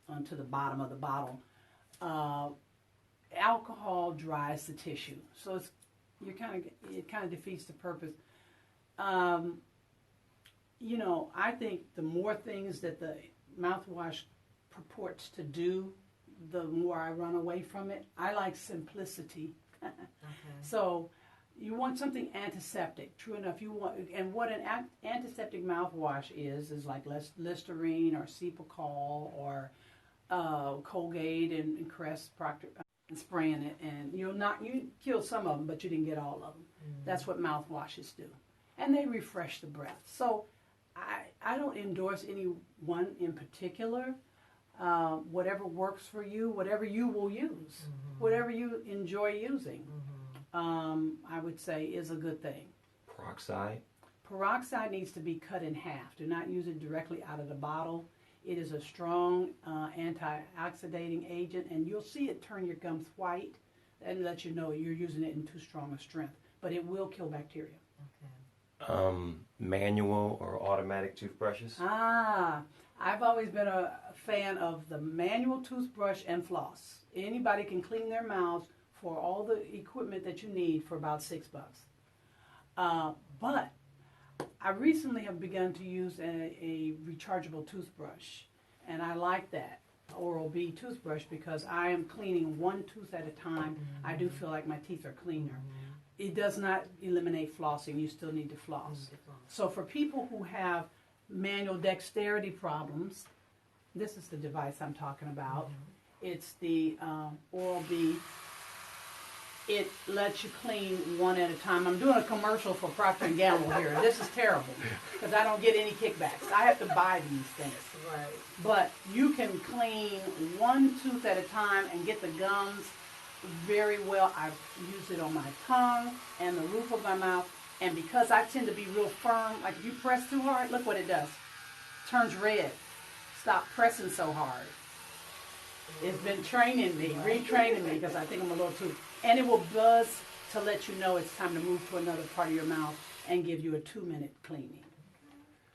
[SPEAKER 2] onto the bottom of the bottle. Alcohol dries the tissue, so it kind of defeats the purpose. You know, I think the more things that the mouthwash purports to do, the more I run away from it. I like simplicity. So you want something antiseptic. True enough, you want, and what an antiseptic mouthwash is like Listerine or Cepacol or Colgate and Crest Procter spraying it, and you kill some of them, but you didn't get all of them. That's what mouthwashes do, and they refresh the breath. So I don't endorse any one in particular. Whatever works for you, whatever you will use, whatever you enjoy using, I would say is a good thing.
[SPEAKER 3] Peroxide?
[SPEAKER 2] Peroxide needs to be cut in half. Do not use it directly out of the bottle. It is a strong antioxidating agent, and you'll see it turn your gums white and let you know you're using it in too strong a strength. But it will kill bacteria.
[SPEAKER 3] Manual or automatic toothbrushes?
[SPEAKER 2] I've always been a fan of the manual toothbrush and floss. Anybody can clean their mouths for all the equipment that you need for about $6. But I recently have begun to use a rechargeable toothbrush, and I like that Oral-B toothbrush because I am cleaning one tooth at a time. I do feel like my teeth are cleaner. It does not eliminate flossing. You still need to floss. So for people who have manual dexterity problems, this is the device I'm talking about. It's the Oral-B. It lets you clean one at a time. I'm doing a commercial for Procter & Gamble here. This is terrible because I don't get any kickbacks. I have to buy these things.
[SPEAKER 1] Right.
[SPEAKER 2] But you can clean one tooth at a time and get the gums very well. I've used it on my tongue and the roof of my mouth. And because I tend to be real firm, like if you press too hard, look what it does. It turns red. Stop pressing so hard. It's been training me, retraining me, because I think I'm a little too. And it will buzz to let you know it's time to move to another part of your mouth and give you a 2-minute cleaning.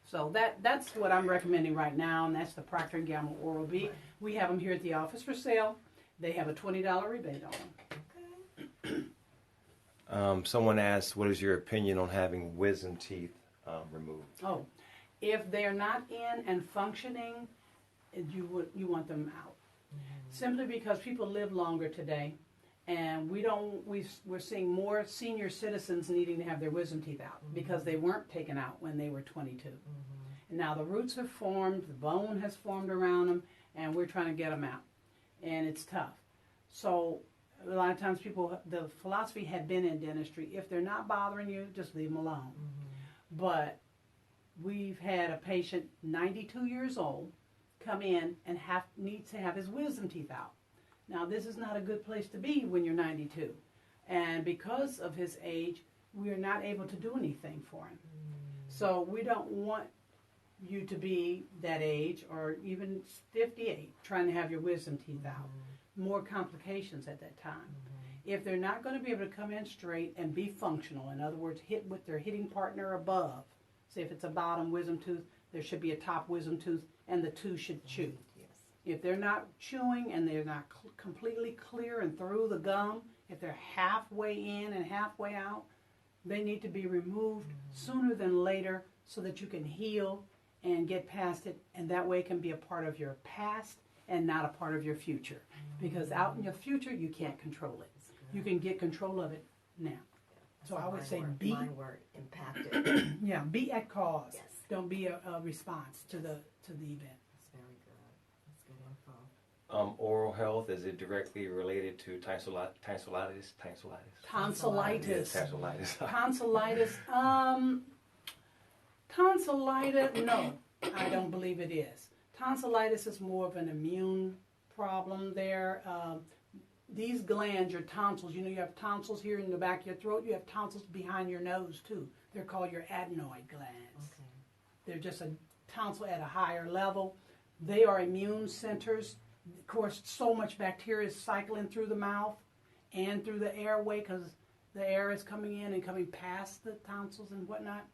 [SPEAKER 2] So that's what I'm recommending right now, and that's the Procter & Gamble Oral-B. We have them here at the office for sale. They have a $20 rebate on them.
[SPEAKER 3] Someone asked, what is your opinion on having wisdom teeth removed?
[SPEAKER 2] Oh, if they're not in and functioning, you want them out. Simply because people live longer today, and we're seeing more senior citizens needing to have their wisdom teeth out because they weren't taken out when they were 22. And now the roots have formed, the bone has formed around them, and we're trying to get them out. And it's tough. So a lot of times the philosophy had been in dentistry, if they're not bothering you, just leave them alone. But we've had a patient, 92 years old, come in and needs to have his wisdom teeth out. Now, this is not a good place to be when you're 92. And because of his age, we are not able to do anything for him. So we don't want you to be that age or even 58 trying to have your wisdom teeth out. More complications at that time. If they're not going to be able to come in straight and be functional, in other words, hit with their hitting partner above. Say if it's a bottom wisdom tooth, there should be a top wisdom tooth, and the two should chew. If they're not chewing and they're not completely clear and through the gum, if they're halfway in and halfway out, they need to be removed sooner than later so that you can heal and get past it, and that way it can be a part of your past and not a part of your future. Because out in your future, you can't control it. You can get control of it now. So I would say be
[SPEAKER 1] impacted.
[SPEAKER 2] Yeah, be at cause.
[SPEAKER 1] Yes.
[SPEAKER 2] Don't be a response to the event.
[SPEAKER 1] That's very good. That's good info.
[SPEAKER 3] Oral health, is it directly related to tonsillitis?
[SPEAKER 2] Tonsillitis.
[SPEAKER 3] Tonsillitis.
[SPEAKER 2] Tonsillitis, no, I don't believe it is. Tonsillitis is more of an immune problem there. These glands, your tonsils, you have tonsils here in the back of your throat. You have tonsils behind your nose, too. They're called your adenoid glands. They're just a tonsil at a higher level. They are immune centers. Of course, so much bacteria is cycling through the mouth and through the airway because the air is coming in and coming past the tonsils and whatnot.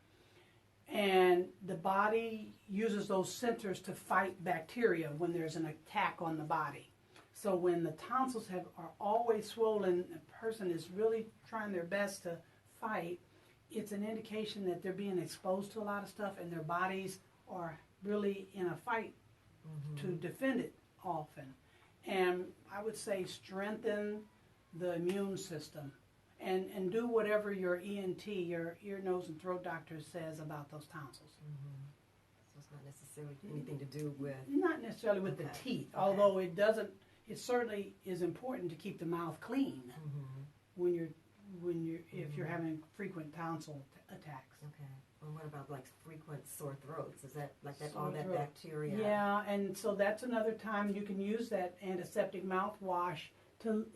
[SPEAKER 2] And the body uses those centers to fight bacteria when there's an attack on the body. So when the tonsils are always swollen, a person is really trying their best to fight, it's an indication that they're being exposed to a lot of stuff and their bodies are really in a fight to defend it often. And I would say strengthen the immune system and do whatever your ENT, your ear, nose, and throat doctor says about those tonsils.
[SPEAKER 1] So it's not necessarily anything to do with...
[SPEAKER 2] Not necessarily with the teeth, although it doesn't, it certainly is important to keep the mouth clean if you're having frequent tonsil attacks.
[SPEAKER 1] Okay. Well, what about like frequent sore throats? Is that like that all that bacteria?
[SPEAKER 2] Yeah, and so that's another time you can use that antiseptic mouthwash to,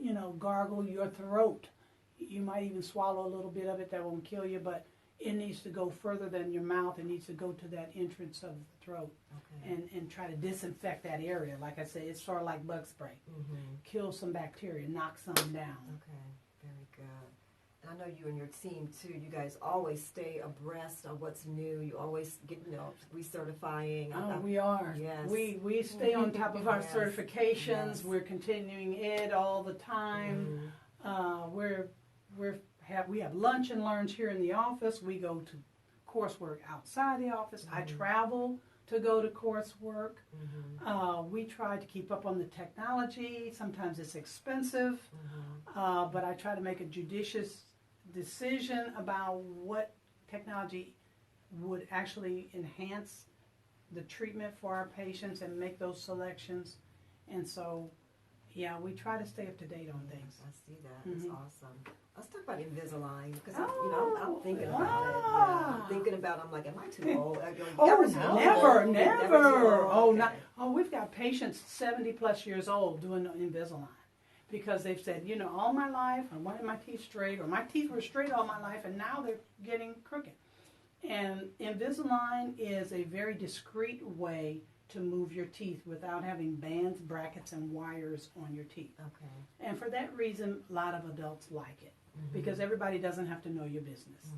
[SPEAKER 2] gargle your throat. You might even swallow a little bit of it. That won't kill you, but it needs to go further than your mouth. It needs to go to that entrance of the throat and try to disinfect that area. Like I said, it's sort of like bug spray. Kill some bacteria, knock some down.
[SPEAKER 1] Okay, very good. And I know you and your team, too, you guys always stay abreast of what's new. You always get, recertifying.
[SPEAKER 2] Oh, we are.
[SPEAKER 1] Yes.
[SPEAKER 2] We stay on top of our certifications. Yes. We're continuing it all the time. We have lunch and learns here in the office. We go to coursework outside the office. I travel to go to coursework. We try to keep up on the technology. Sometimes it's expensive, but I try to make a judicious decision about what technology would actually enhance the treatment for our patients and make those selections. And so, yeah, we try to stay up to date on things.
[SPEAKER 1] I see that. That's awesome. Let's talk about Invisalign because I'm thinking about it. Yeah, I'm thinking about. I'm like, am I too old?
[SPEAKER 2] Never. We've got patients 70+ years old doing Invisalign because they've said, all my life I wanted my teeth straight, or my teeth were straight all my life, and now they're getting crooked. And Invisalign is a very discreet way to move your teeth without having bands, brackets, and wires on your teeth. Okay. And for that reason, a lot of adults like it because everybody doesn't have to know your business.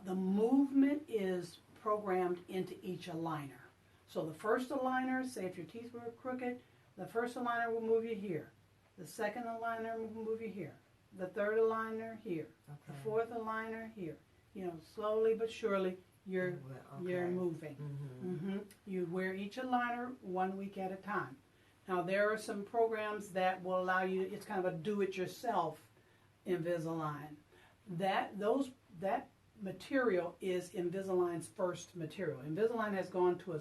[SPEAKER 2] The movement is programmed into each aligner. So the first aligner, say if your teeth were crooked, the first aligner will move you here. The second aligner will move you here. The third aligner here. The fourth aligner here. Slowly but surely, you're moving. You wear each aligner 1 week at a time. Now there are some programs that will allow you. It's kind of a do-it-yourself Invisalign. That material is Invisalign's first material. Invisalign has gone to a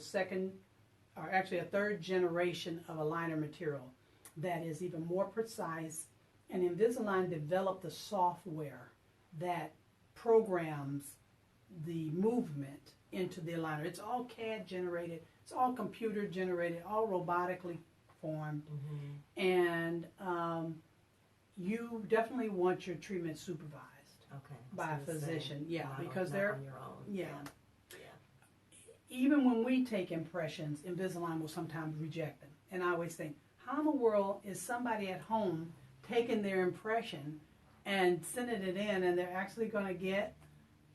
[SPEAKER 2] third generation of aligner material that is even more precise. And Invisalign developed the software that programs the movement into the aligner. It's all CAD generated, it's all computer generated, all robotically formed. And you definitely want your treatment supervised by a physician. Because they're
[SPEAKER 1] on your own.
[SPEAKER 2] Even when we take impressions, Invisalign will sometimes reject them. And I always think, how in the world is somebody at home taking their impression and sending it in, and they're actually going to get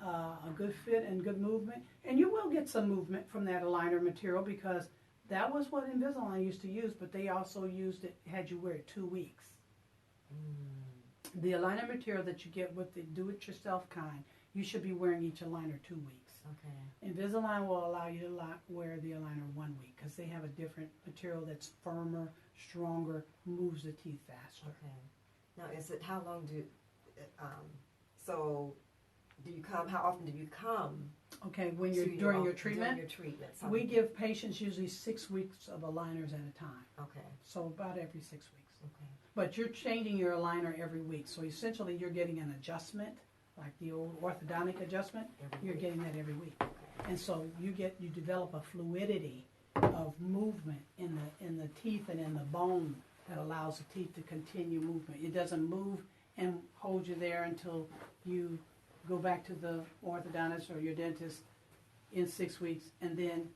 [SPEAKER 2] a good fit and good movement? And you will get some movement from that aligner material because that was what Invisalign used to use, but they also had you wear it 2 weeks. The aligner material that you get with the do-it-yourself kind, you should be wearing each aligner 2 weeks. Invisalign will allow you to wear the aligner 1 week because they have a different material that's firmer, stronger, moves the teeth faster.
[SPEAKER 1] Now, how long do you come? How often do you come?
[SPEAKER 2] When you're during your treatment?
[SPEAKER 1] During your treatment.
[SPEAKER 2] We give patients usually 6 weeks of aligners at a time. So about every 6 weeks. But you're changing your aligner every week. So essentially you're getting an adjustment, like the old orthodontic adjustment. You're getting that every week. And so you develop a fluidity of movement in the teeth and in the bone that allows the teeth to continue movement. It doesn't move and hold you there until you go back to the orthodontist or your dentist in 6 weeks, and then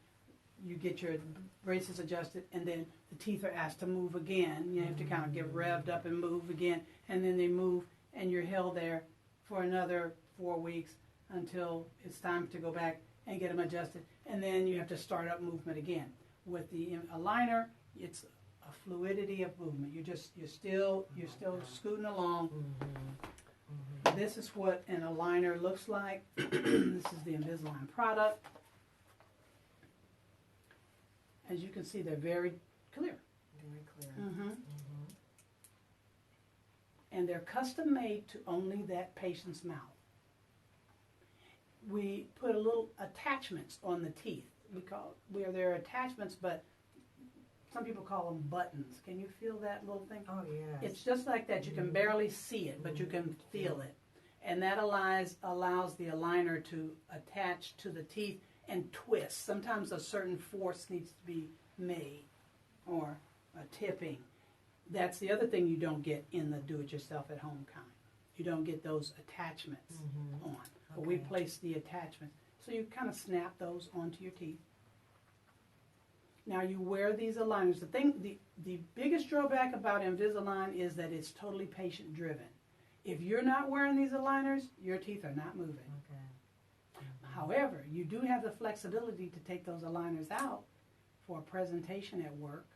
[SPEAKER 2] you get your braces adjusted, and then the teeth are asked to move again. You have to kind of get revved up and move again, and then they move, and you're held there for another 4 weeks until it's time to go back and get them adjusted, and then you have to start up movement again. With the aligner, it's a fluidity of movement. You're still scooting along. This is what an aligner looks like. This is the Invisalign product. As you can see, they're very clear.
[SPEAKER 1] Very clear.
[SPEAKER 2] And they're custom made to only that patient's mouth. We put a little attachments on the teeth. Where they're attachments, but some people call them buttons. Can you feel that little thing?
[SPEAKER 1] Oh, yes.
[SPEAKER 2] It's just like that. You can barely see it, but you can feel it. And that allows the aligner to attach to the teeth and twist. Sometimes a certain force needs to be made, or a tipping. That's the other thing you don't get in the do-it-yourself-at-home kind. You don't get those attachments on. But we place the attachments. So you kind of snap those onto your teeth. Now you wear these aligners. The biggest drawback about Invisalign is that it's totally patient-driven. If you're not wearing these aligners, your teeth are not moving. However, you do have the flexibility to take those aligners out for a presentation at work,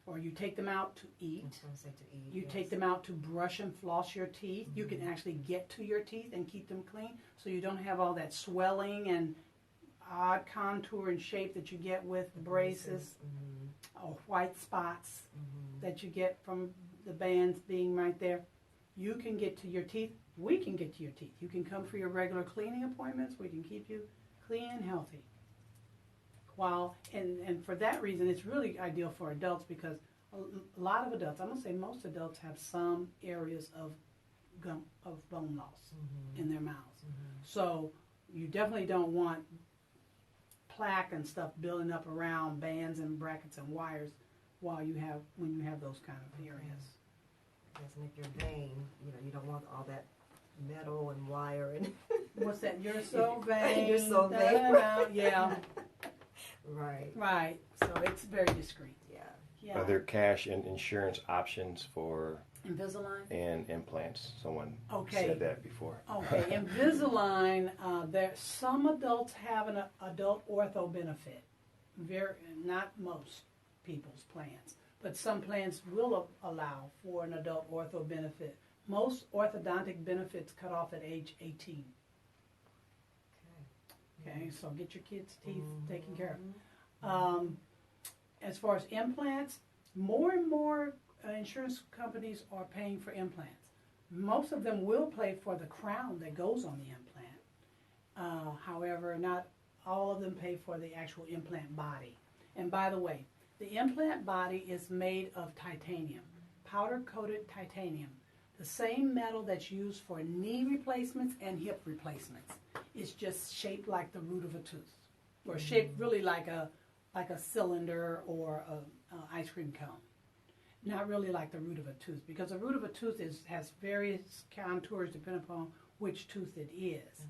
[SPEAKER 2] or you take them out to eat.
[SPEAKER 1] I was going to say to eat.
[SPEAKER 2] You take them out to brush and floss your teeth. You can actually get to your teeth and keep them clean, so you don't have all that swelling and odd contour and shape that you get with braces, or white spots that you get from the bands being right there. You can get to your teeth. We can get to your teeth. You can come for your regular cleaning appointments. We can keep you clean and healthy. And for that reason, it's really ideal for adults, because a lot of adults, I'm going to say most adults, have some areas of bone loss in their mouths. So you definitely don't want plaque and stuff building up around bands and brackets and wires when you have those kind of areas.
[SPEAKER 1] Yes, and if you're vain, you don't want all that metal and wire and
[SPEAKER 2] what's that? You're so vain.
[SPEAKER 1] You're so vain.
[SPEAKER 2] Yeah.
[SPEAKER 1] Right.
[SPEAKER 2] So it's very discreet.
[SPEAKER 1] Yeah.
[SPEAKER 3] Are there cash and insurance options for
[SPEAKER 2] Invisalign
[SPEAKER 3] and implants? Someone said that before.
[SPEAKER 2] Okay, Invisalign. Some adults have an adult ortho benefit. Not most people's plans, but some plans will allow for an adult ortho benefit. Most orthodontic benefits cut off at age 18. Okay, so get your kids' teeth taken care of. As far as implants, more and more insurance companies are paying for implants. Most of them will pay for the crown that goes on the implant. However, not all of them pay for the actual implant body. And by the way, the implant body is made of titanium, powder-coated titanium, the same metal that's used for knee replacements and hip replacements. It's just shaped like the root of a tooth, or shaped really like a cylinder or an ice cream cone. Not really like the root of a tooth, because the root of a tooth has various contours depending upon which tooth it is.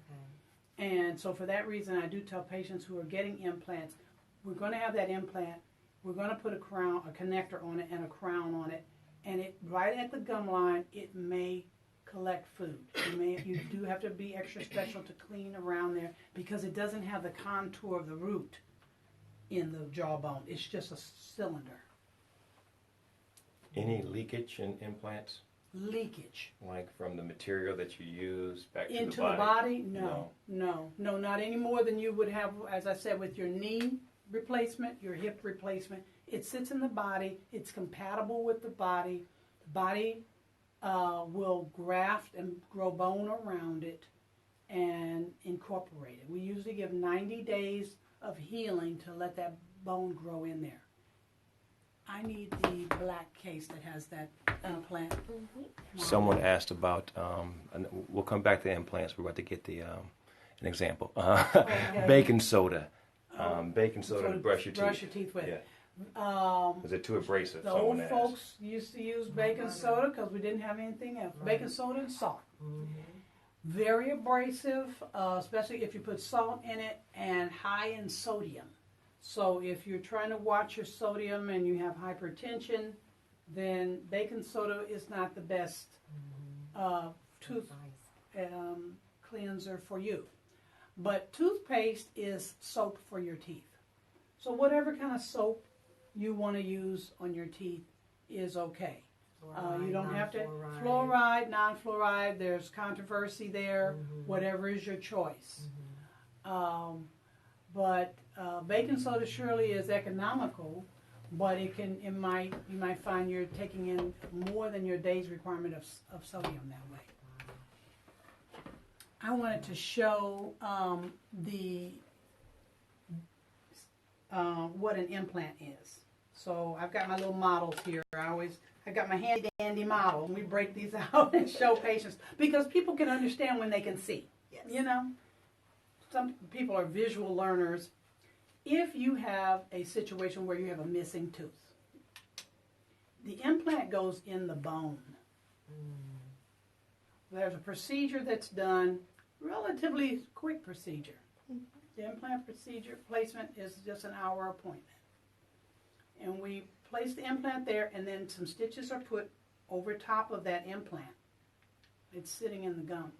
[SPEAKER 2] And so for that reason, I do tell patients who are getting implants, we're going to have that implant, we're going to put a connector on it and a crown on it, and right at the gum line, it may collect food. You do have to be extra special to clean around there, because it doesn't have the contour of the root in the jawbone. It's just a cylinder.
[SPEAKER 3] Any leakage in implants?
[SPEAKER 2] Leakage.
[SPEAKER 3] Like from the material that you use back
[SPEAKER 2] into
[SPEAKER 3] to the body?
[SPEAKER 2] No, not any more than you would have, as I said, with your knee replacement, your hip replacement. It sits in the body. It's compatible with the body. The body will graft and grow bone around it and incorporate it. We usually give 90 days of healing to let that bone grow in there. I need the black case that has that implant.
[SPEAKER 3] Someone asked about, and we'll come back to implants. We're about to get an example. Baking soda. Baking soda to brush your teeth.
[SPEAKER 2] Brush your teeth with.
[SPEAKER 3] Yeah. Is it too abrasive?
[SPEAKER 2] The old folks used to use baking soda because we didn't have anything else. Baking soda and salt. Very abrasive, especially if you put salt in it, and high in sodium. So if you're trying to watch your sodium and you have hypertension, then baking soda is not the best tooth cleanser for you. But toothpaste is soap for your teeth. So whatever kind of soap you want to use on your teeth is okay. You don't have to, fluoride, non-fluoride, there's controversy there, whatever is your choice. But baking soda surely is economical, but you might find you're taking in more than your day's requirement of sodium that way. I wanted to show what an implant is. So I've got my little models here. I got my handy dandy model, and we break these out and show patients because people can understand when they can see. Yes. You know, some people are visual learners. If you have a situation where you have a missing tooth, the implant goes in the bone. There's a procedure that's done, relatively quick procedure. The implant procedure placement is just an hour appointment. And we place the implant there, and then some stitches are put over top of that implant. It's sitting in the gum.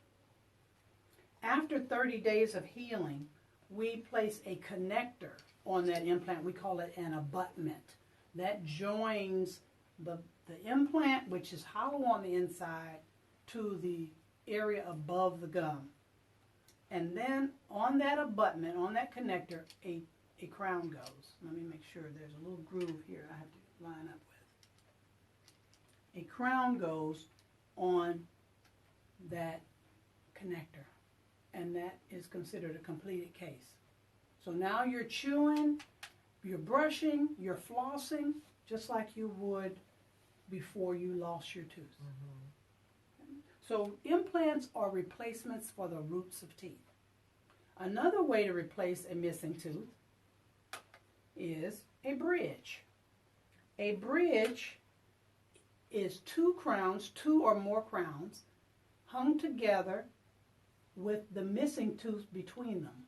[SPEAKER 2] After 30 days of healing, we place a connector on that implant. We call it an abutment. That joins the implant, which is hollow on the inside, to the area above the gum. And then on that abutment, on that connector, a crown goes. Let me make sure there's a little groove here I have to line up with. A crown goes on that connector, and that is considered a completed case. So now you're chewing, you're brushing, you're flossing, just like you would before you lost your tooth. So implants are replacements for the roots of teeth. Another way to replace a missing tooth is a bridge. A bridge is two crowns, two or more crowns, hung together with the missing tooth between them.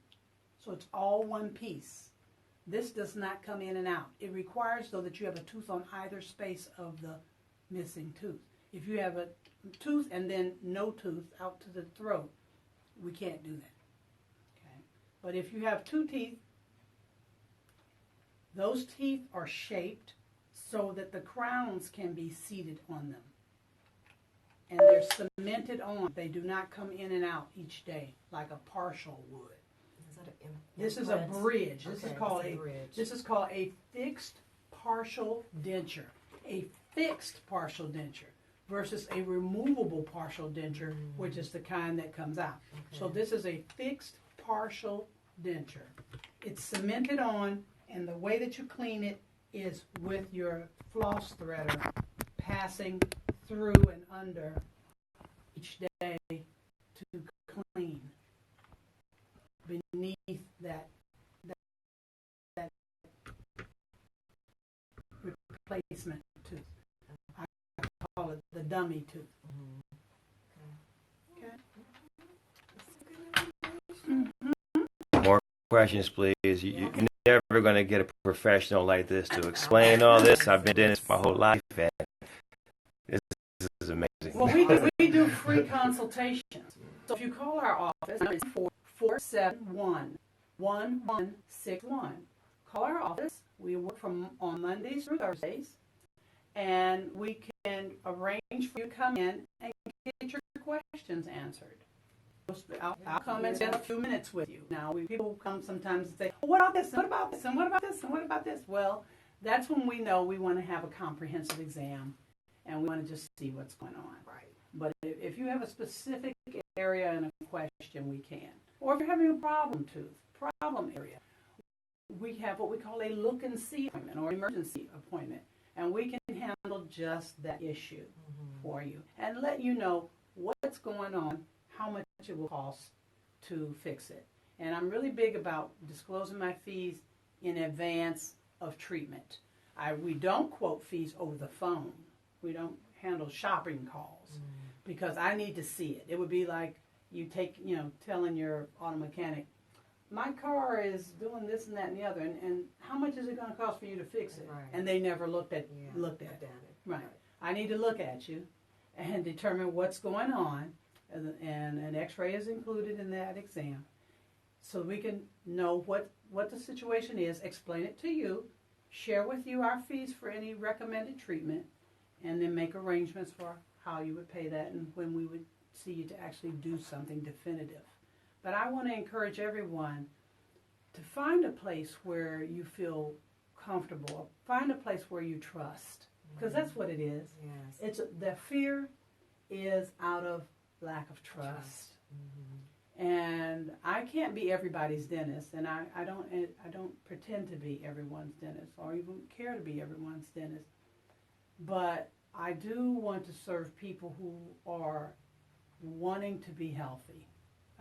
[SPEAKER 2] So it's all one piece. This does not come in and out. It requires, though, that you have a tooth on either space of the missing tooth. If you have a tooth and then no tooth out to the throat, we can't do that. Okay? But if you have two teeth, those teeth are shaped so that the crowns can be seated on them. And they're cemented on. They do not come in and out each day like a partial would. This is a bridge. This is called a fixed partial denture. A fixed partial denture versus a removable partial denture, which is the kind that comes out. So this is a fixed partial denture. It's cemented on, and the way that you clean it is with your floss threader passing through and under each day to clean beneath that replacement tooth. I call it the dummy tooth.
[SPEAKER 3] More questions, please. You're never going to get a professional like this to explain all this. I've been doing this my whole life, and this is amazing.
[SPEAKER 2] Well, we do free consultations. So if you call our office, it's 471-1161. Call our office. We work on Mondays through Thursdays, and we can arrange for you to come in and get your questions answered. I'll come and spend a few minutes with you. Now, people come sometimes and say, what about this, and what about this, and what about this, and what about this? Well, that's when we know we want to have a comprehensive exam, and we want to just see what's going on. Right. But if you have a specific area and a question, we can. Or if you're having a problem area, we have what we call a look and see appointment or emergency appointment, and we can handle just that issue for you and let you know what's going on, how much it will cost to fix it. And I'm really big about disclosing my fees in advance of treatment. We don't quote fees over the phone. We don't handle shopping calls because I need to see it. It would be like you telling your auto mechanic, my car is doing this and that and the other, and how much is it going to cost for you to fix it?
[SPEAKER 1] Right.
[SPEAKER 2] And they never looked at it. Right. I need to look at you and determine what's going on, and an x-ray is included in that exam, so we can know what the situation is, explain it to you, share with you our fees for any recommended treatment, and then make arrangements for how you would pay that and when we would see you to actually do something definitive. But I want to encourage everyone to find a place where you feel comfortable, find a place where you trust, because that's what it is.
[SPEAKER 1] Yes.
[SPEAKER 2] It's the fear is out of lack of trust. And I can't be everybody's dentist, and I don't pretend to be everyone's dentist or even care to be everyone's dentist. But I do want to serve people who are wanting to be healthy.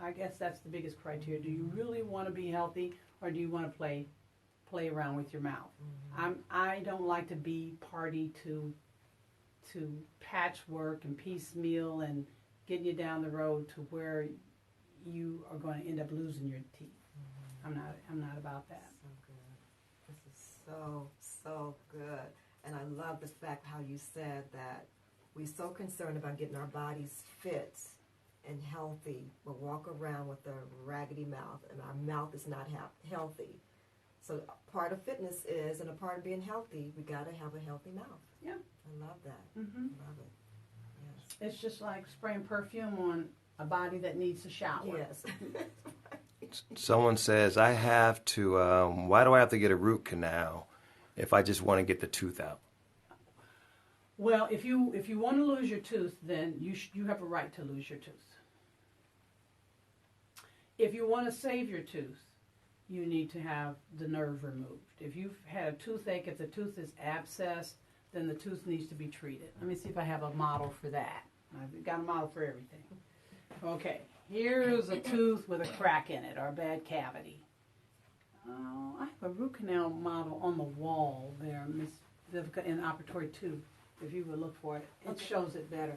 [SPEAKER 2] I guess that's the biggest criteria. Do you really want to be healthy, or do you want to play around with your mouth? I don't like to be party to patchwork and piecemeal and getting you down the road to where you are going to end up losing your teeth. I'm not about that.
[SPEAKER 1] So good. This is so good. And I love the fact how you said that we're so concerned about getting our bodies fit and healthy, but walk around with a raggedy mouth, and our mouth is not healthy. So part of fitness is, and a part of being healthy, we got to have a healthy mouth.
[SPEAKER 2] Yeah.
[SPEAKER 1] I love that. Love it. Yes.
[SPEAKER 2] It's just like spraying perfume on a body that needs a shower.
[SPEAKER 1] Yes.
[SPEAKER 3] Someone says, I have to, why do I have to get a root canal if I just want to get the tooth out?
[SPEAKER 2] Well, if you want to lose your tooth, then you have a right to lose your tooth. If you want to save your tooth, you need to have the nerve removed. If you've had a toothache, if the tooth is abscessed, then the tooth needs to be treated. Let me see if I have a model for that. I've got a model for everything. Okay, here's a tooth with a crack in it, or a bad cavity. Oh, I have a root canal model on the wall there, Miss Vivica, in operatory 2. If you would look for it, it shows it better.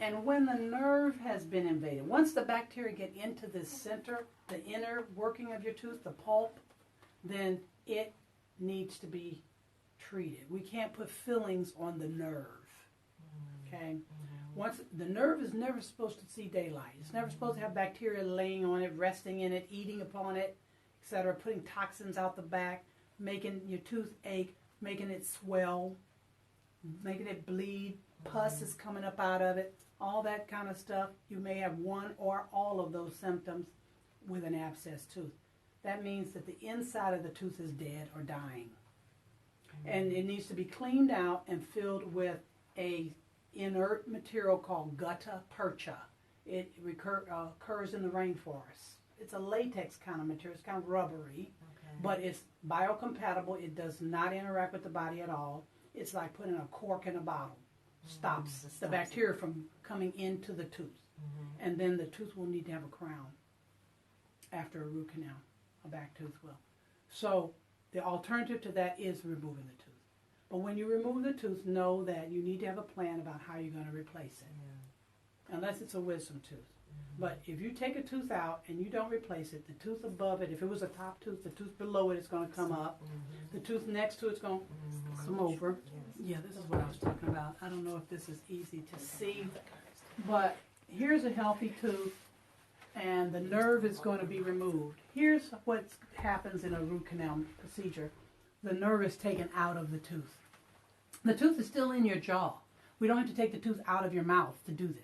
[SPEAKER 2] And when the nerve has been invaded, once the bacteria get into the center, the inner working of your tooth, the pulp, then it needs to be treated. We can't put fillings on the nerve. Okay? Once the nerve is never supposed to see daylight. It's never supposed to have bacteria laying on it, resting in it, eating upon it, etc., putting toxins out the back, making your tooth ache, making it swell, making it bleed, pus is coming up out of it, all that kind of stuff. You may have one or all of those symptoms with an abscessed tooth. That means that the inside of the tooth is dead or dying. And it needs to be cleaned out and filled with a inert material called gutta percha. It occurs in the rainforest. It's a latex kind of material. It's kind of rubbery, but it's biocompatible. It does not interact with the body at all. It's like putting a cork in a bottle. Stops the bacteria from coming into the tooth. And then the tooth will need to have a crown after a root canal. A back tooth will. So the alternative to that is removing the tooth. But when you remove the tooth, know that you need to have a plan about how you're going to replace it. Unless it's a wisdom tooth. But if you take a tooth out and you don't replace it, the tooth above it, if it was a top tooth, the tooth below it is going to come up. The tooth next to it is going to come over. Yeah, this is what I was talking about. I don't know if this is easy to see, but here's a healthy tooth, and the nerve is going to be removed. Here's what happens in a root canal procedure. The nerve is taken out of the tooth. The tooth is still in your jaw. We don't have to take the tooth out of your mouth to do this.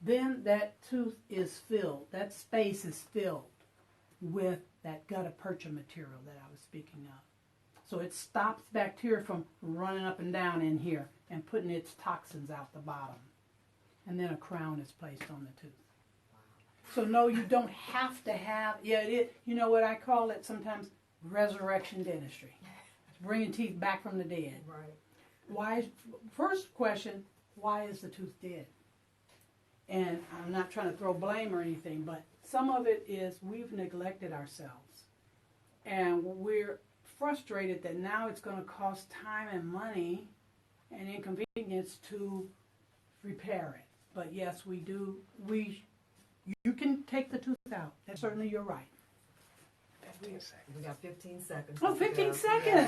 [SPEAKER 2] Then that tooth is filled, that space is filled with that gutta percha material that I was speaking of. So it stops bacteria from running up and down in here and putting its toxins out the bottom. And then a crown is placed on the tooth. So no, you don't have to have, you know what I call it sometimes? Resurrection dentistry. It's bringing teeth back from the dead.
[SPEAKER 1] Right.
[SPEAKER 2] First question, why is the tooth dead? And I'm not trying to throw blame or anything, but some of it is we've neglected ourselves. And we're frustrated that now it's going to cost time and money and inconvenience to repair it. But yes, we do. You can take the tooth out. That's certainly your right.
[SPEAKER 1] We got 15 seconds.
[SPEAKER 2] Oh, 15 seconds.